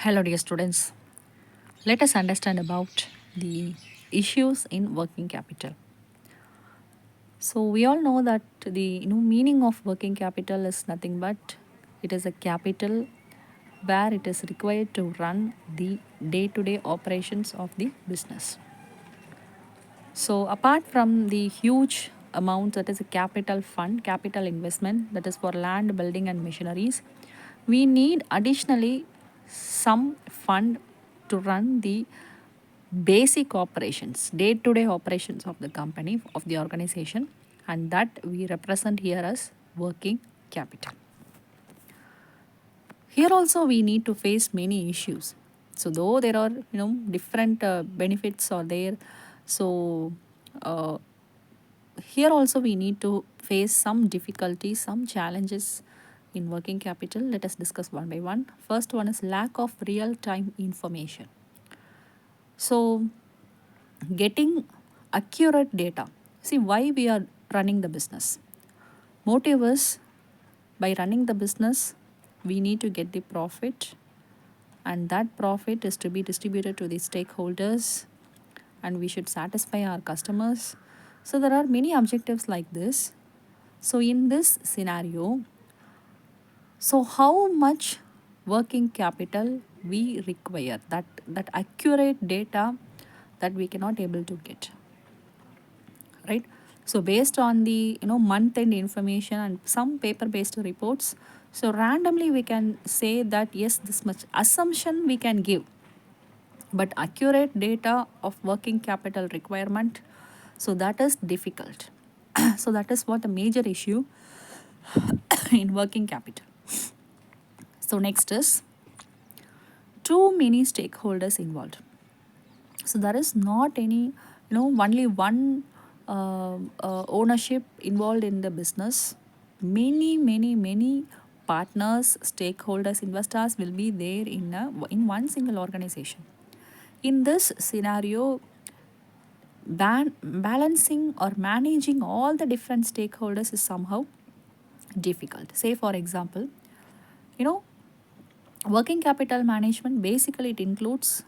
Hello, dear students. Let us understand about the issues in working capital. So we all know that the meaning of working capital is nothing but it is a capital where it is required to run the day-to-day operations of the business. So apart from the huge amount that is a capital fund, capital investment that is for land, building and machineries, we need additionally some fund to run the basic operations, day-to-day operations of the company, of the organization, and that we represent here as working capital. Here also we need to face many issues. So though there are different benefits are there, so uh, here also we need to face some difficulties, some challenges in working capital. Let us discuss one by one. First one is lack of real time information. So getting accurate data. See why we are running the business. Motive is by running the business, we need to get the profit, and that profit is to be distributed to the stakeholders, and we should satisfy our customers. So there are many objectives like this. So in this scenario, so how much working capital we require, that accurate data that we cannot able to get, right? So based on the month end information and some paper based reports, so randomly we can say that yes, this much assumption we can give, but accurate data of working capital requirement, so that is difficult. So that is what the major issue in working capital. So next is too many stakeholders involved. So there is not any only one ownership involved in the business. Many partners, stakeholders, investors will be there in one single organization. In this scenario, balancing or managing all the different stakeholders is somehow difficult. Say for example, you know working capital management, basically it includes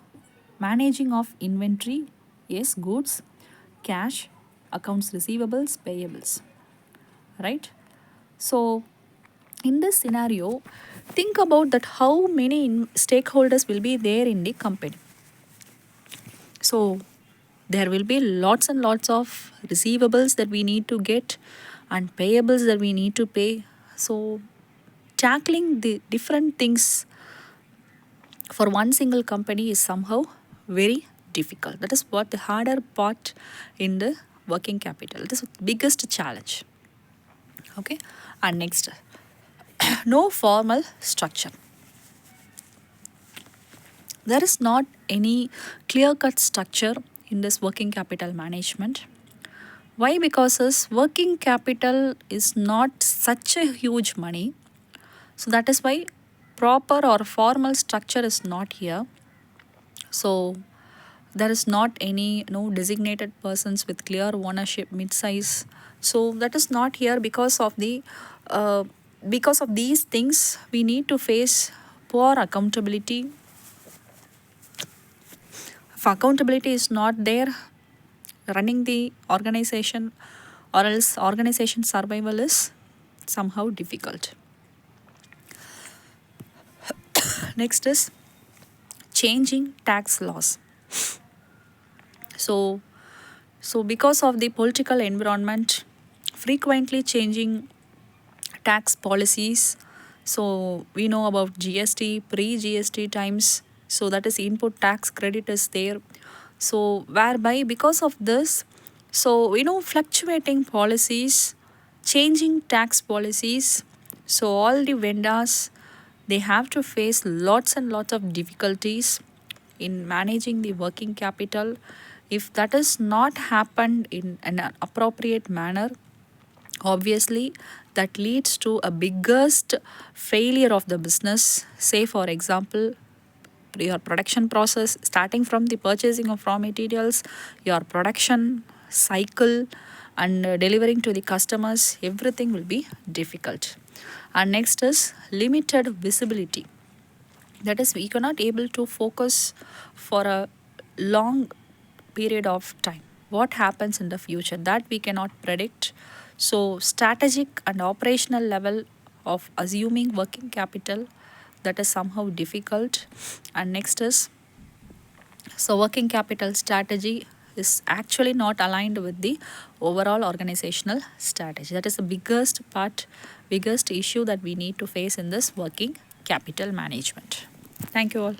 managing of inventory, yes, goods, cash, accounts receivables, payables, right? So in this scenario, think about that how many stakeholders will be there in the company. So there will be lots and lots of receivables that we need to get and payables that we need to pay. So tackling the different things for one single company is somehow very difficult. That is what the harder part in the working capital. This is the biggest challenge. Okay, and next, no formal structure. There is not any clear cut structure in this working capital management. Why? Because this working capital is not such a huge money. So that is why proper or formal structure is not here. So there is not any designated persons with clear ownership mid-size. So that is not here uh, because of these things we need to face poor accountability. If accountability is not there, running the organization or else organization survival is somehow difficult. Next is changing tax laws. So because of the political environment, frequently changing tax policies. So we know about GST, pre-GST times. So that is input tax credit is there. So whereby because of this, so fluctuating policies, changing tax policies. So all the vendors, they have to face lots and lots of difficulties in managing the working capital. If that is not happened in an appropriate manner, obviously that leads to a biggest failure of the business. Say for example, your production process, starting from the purchasing of raw materials, your production cycle, and delivering to the customers, everything will be difficult. And next is limited visibility. That is, we cannot able to focus for a long period of time. What happens in the future, that we cannot predict. So strategic and operational level of assuming working capital, that is somehow difficult. And next is, so working capital strategy is actually not aligned with the overall organizational strategy. That is the biggest part, biggest issue that we need to face in this working capital management. Thank you all.